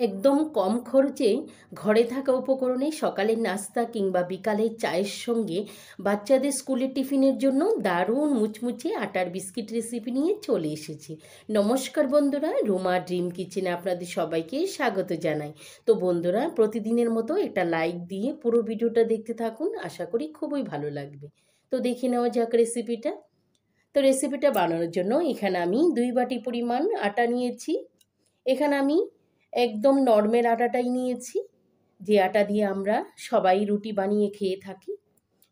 একদম কম খরচে ঘরে থাকা উপকরণে সকালের নাস্তা কিংবা বিকালের চায়ের সঙ্গে বাচ্চাদের স্কুলের টিফিনের জন্য দারুণ মুচমুচে আটার বিস্কিট রেসিপি নিয়ে চলে এসেছি। নমস্কার বন্ধুরা, রুমা ড্রিম কিচেনে আপনাদের সবাইকে স্বাগত জানাই। তো বন্ধুরা, প্রতিদিনের মতো একটা লাইক দিয়ে পুরো ভিডিওটা দেখতে থাকুন, আশা করি খুবই ভালো লাগবে। তো দেখে নেওয়া যাক রেসিপিটা। তো রেসিপিটা বানানোর জন্য এখানে আমি 2 বাটি পরিমাণ আটা নিয়েছি। এখানে আমি একদম নরমাল আটাটাই নিয়েছি, যে আটা দিয়ে আমরা সবাই রুটি বানিয়ে খেয়ে থাকি।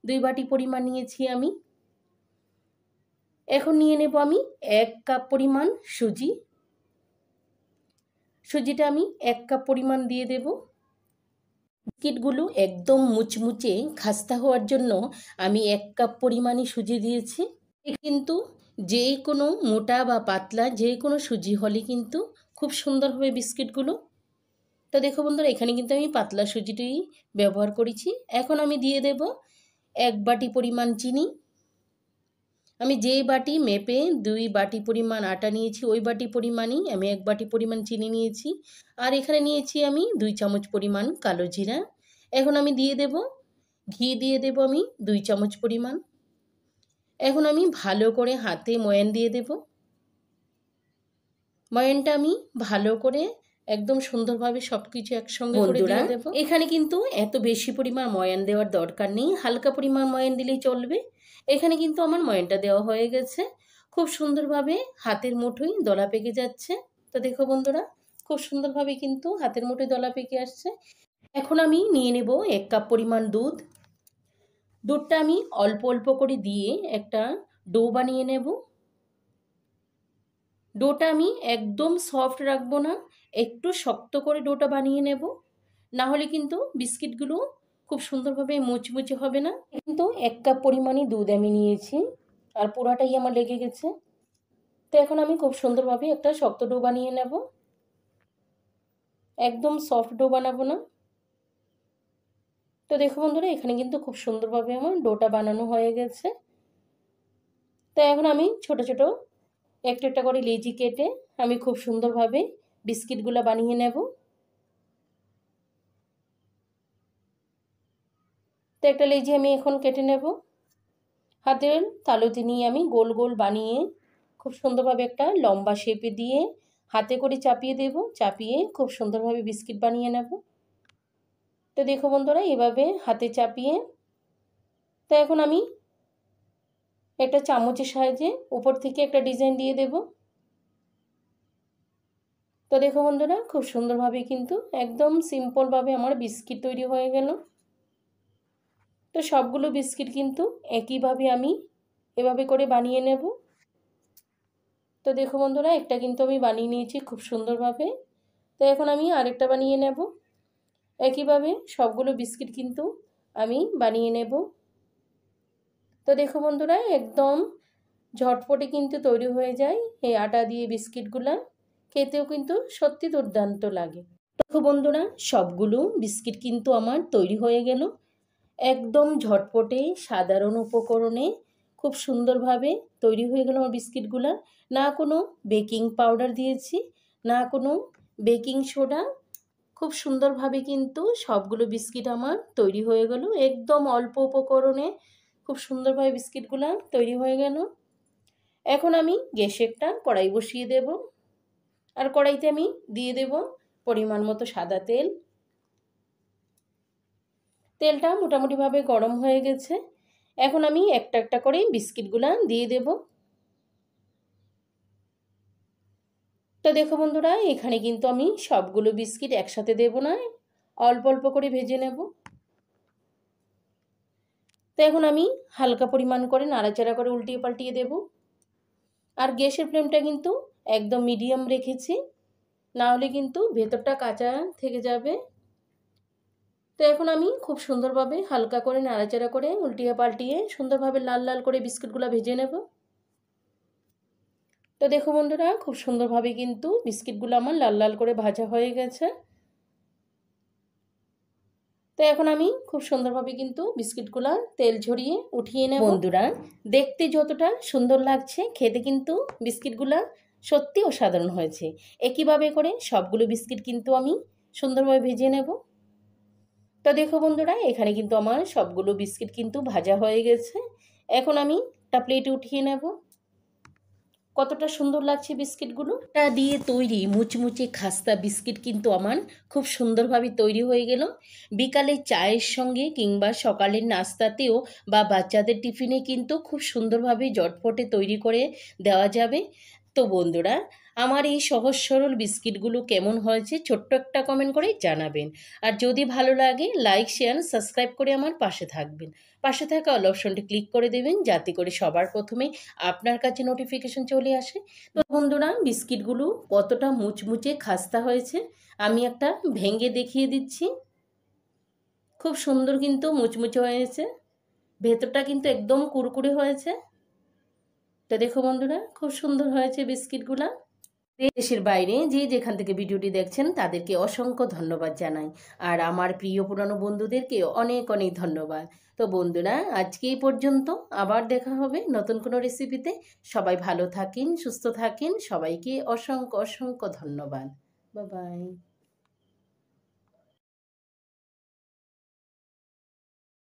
2 বাটি পরিমাণ নিয়েছি আমি। এখন নিয়ে নেব আমি 1 কাপ পরিমাণ সুজি। সুজিটা আমি 1 কাপ পরিমাণ দিয়ে দেব। বিস্কিটগুলো একদম মুচমুচে খাস্তা হওয়ার জন্য আমি 1 কাপ পরিমাণই সুজি দিয়েছি। কিন্তু যে কোনো মোটা বা পাতলা যে কোনো সুজি হলে কিন্তু খুব সুন্দর হবে বিস্কিটগুলো। তো দেখো বন্ধুরা, এখানে কিন্তু আমি পাতলা সুজিটাই ব্যবহার করেছি। এখন আমি দিয়ে দেব 1 বাটি পরিমাণ চিনি। আমি যেই বাটি মেপে 2 বাটি পরিমাণ আটা নিয়েছি, ওই বাটি পরিমাণই আমি 1 বাটি পরিমাণ চিনি নিয়েছি। আর এখানে নিয়েছি আমি 2 চামচ পরিমাণ কালো জিরা। এখন আমি দিয়ে দেব ঘি, দিয়ে দেব আমি 2 চামচ পরিমাণ। এখন আমি ভালো করে হাতে ময়ান দিয়ে দেব। ময়ানটা আমি ভালো করে একদম সুন্দরভাবে সবকিছু একসঙ্গে করে দিয়ে দেব। এখানে কিন্তু এত বেশি পরিমাণ ময়ান দেওয়ার দরকার নেই, হালকা পরিমাণ ময়ান দিলেই চলবে। এখানে কিন্তু আমার ময়ানটা দেওয়া হয়ে গেছে। খুব সুন্দরভাবে হাতের মুঠোয় দলা পেকে যাচ্ছে। তো দেখো বন্ধুরা, খুব সুন্দরভাবে কিন্তু হাতের মুঠোয় দলা পেকে আসছে। এখন আমি নিয়ে নেব 1 কাপ পরিমাণ দুধ। দুধটা আমি অল্প অল্প করে দিয়ে একটা ডো বানিয়ে নেব। ডোটা আমি একদম সফট রাখবো না, একটু শক্ত করে ডোটা বানিয়ে নেব, না হলে কিন্তু বিস্কিটগুলো খুব সুন্দরভাবে মুচমুচে হবে না। কিন্তু 1 কাপ পরিমাণই দুধ আমি নিয়েছি, আর পুরাটাই আমার লেগে গেছে। তো এখন আমি খুব সুন্দরভাবে একটা শক্ত ডো বানিয়ে নেব, একদম সফট ডো বানাবো না। তো দেখো বন্ধুরা, এখানে কিন্তু খুব সুন্দরভাবে আমার ডোটা বানানো হয়ে গেছে। তো এখন আমি ছোট ছোট একটা একটা করে লেচি কেটে আমি খুব সুন্দরভাবে বিস্কিটগুলো বানিয়ে নেব। তো একটা লেচি আমি এখন কেটে নেব। হাতের তালুতে নিয়ে আমি গোল গোল বানিয়ে খুব সুন্দরভাবে একটা লম্বা শেপে দিয়ে হাতে করে চাপিয়ে দেব, চাপিয়ে খুব সুন্দরভাবে বিস্কিট বানিয়ে নেব। তো দেখো বন্ধুরা, এভাবে হাতে চাপিয়ে, তো এখন আমি একটা চামচের সাহায্যে উপর থেকে একটা ডিজাইন দিয়ে দেব। তো দেখো বন্ধুরা, খুব সুন্দরভাবে কিন্তু একদম সিম্পলভাবে আমার বিস্কিট তৈরি হয়ে গেল। তো সবগুলো বিস্কিট কিন্তু একইভাবে আমি এভাবে করে বানিয়ে নেব। তো দেখো বন্ধুরা, একটা কিন্তু আমি বানিয়ে নিয়েছি খুব সুন্দরভাবে। তো এখন আমি আরেকটা বানিয়ে নেব। একইভাবে সবগুলো বিস্কিট কিন্তু আমি বানিয়ে নেব। তো দেখো বন্ধুরা, একদম ঝটপটে কিন্তু তৈরি হয়ে যায় এই আটা দিয়ে বিস্কিটগুলো, খেতেও কিন্তু সত্যি দুর্দান্ত লাগে। দেখো বন্ধুরা, সবগুলো বিস্কিট কিন্তু আমার তৈরি হয়ে গেল। একদম ঝটপটে সাধারণ উপকরণে খুব সুন্দরভাবে তৈরি হয়ে গেল আমার বিস্কিটগুলো। না কোনো বেকিং পাউডার দিয়েছি, না কোনো বেকিং সোডা। খুব সুন্দরভাবে কিন্তু সবগুলো বিস্কিট আমার তৈরি হয়ে গেল। একদম অল্প উপকরণে খুব সুন্দরভাবে বিস্কিটগুলো তৈরি হয়ে গেল। এখন আমি গ্যাসে একটা কড়াই বসিয়ে দেব, আর কড়াইতে আমি দিয়ে দেব পরিমাণ মতো সাদা তেল। তেলটা মোটামুটিভাবে গরম হয়ে গেছে। এখন আমি একটা একটা করে বিস্কিটগুলো দিয়ে দেব। তো দেখো বন্ধুরা, এখানে কিন্তু আমি সবগুলো বিস্কিট একসাথে দেব না, অল্প অল্প করে ভেজে নেব। তো এখন আমি হালকা পরিমাণ করে নাড়াচাড়া করে উল্টিয়ে পাল্টিয়ে দেব। আর গ্যাসের ফ্লেমটা কিন্তু একদম মিডিয়াম রেখেছি, না হলে কিন্তু ভেতরটা কাঁচা থেকে যাবে। তো এখন আমি খুব সুন্দরভাবে হালকা করে নাড়াচাড়া করে উল্টিয়ে পাল্টিয়ে সুন্দরভাবে লাল লাল করে বিস্কিটগুলো ভেজে নেব। তো দেখো বন্ধুরা, খুব সুন্দরভাবে কিন্তু বিস্কিটগুলো আমার লাল লাল করে ভাজা হয়ে গেছে। তো এখন আমি খুব সুন্দরভাবে কিন্তু বিস্কিটগুলো তেল ঝরিয়ে উঠিয়ে নেব। বন্ধুরা, দেখতে যতটা সুন্দর লাগছে, খেতে কিন্তু বিস্কিটগুলো সত্যি অসাধারণ হয়েছে। একইভাবে করে সবগুলো বিস্কিট কিন্তু আমি সুন্দরভাবে ভেজে নেব। তো দেখো বন্ধুরা, এখানে কিন্তু আমার সবগুলো বিস্কিট কিন্তু ভাজা হয়ে গেছে। এখন আমি একটা প্লেটে উঠিয়ে নেব। কতটা সুন্দর লাগছে বিস্কিটগুলো। এটা দিয়ে তৈরি মুচমুচে খাস্তা বিস্কিট কিন্তু আমার খুব সুন্দরভাবে তৈরি হয়ে গেল। বিকালে চায়ের সঙ্গে কিংবা সকালের নাস্তাতেও বা বাচ্চাদের টিফিনে কিন্তু খুব সুন্দরভাবে জটপটে তৈরি করে দেওয়া যাবে। তো বন্ধুরা, আমার এই সহজ সরল বিস্কিটগুলো কেমন হয়েছে ছোট্ট একটা কমেন্ট করে জানাবেন। আর যদি ভালো লাগে লাইক শেয়ার সাবস্ক্রাইব করে আমার পাশে থাকবেন। পাশে থাকা অল অপশনটি ক্লিক করে দেবেন যাতে করে সবার প্রথমে আপনার কাছে নোটিফিকেশন চলে আসে। তো বন্ধুরা, বিস্কিটগুলো কতটা মুচমুচে খাস্তা হয়েছে আমি একটা ভেঙে দেখিয়ে দিচ্ছি। খুব সুন্দর কিন্তু মুচমুচে হয়েছে, ভেতরটা কিন্তু একদম কুরকুরে হয়েছে। তো দেখো বন্ধুরা, খুব সুন্দর হয়েছে বিস্কিটগুলা। দেশের বাইরে যে যেখান থেকে ভিডিওটি দেখছেন তাদেরকে অসংখ্য ধন্যবাদ জানাই। আর আমার প্রিয় পুরানো বন্ধুদেরকে অনেক অনেক ধন্যবাদ। তো বন্ধুরা, আজকে এই পর্যন্ত, আবার দেখা হবে নতুন কোনো রেসিপিতে। সবাই ভালো থাকেন, সুস্থ থাকেন, সবাইকে অসংখ্য অসংখ্য ধন্যবাদ। Bye bye.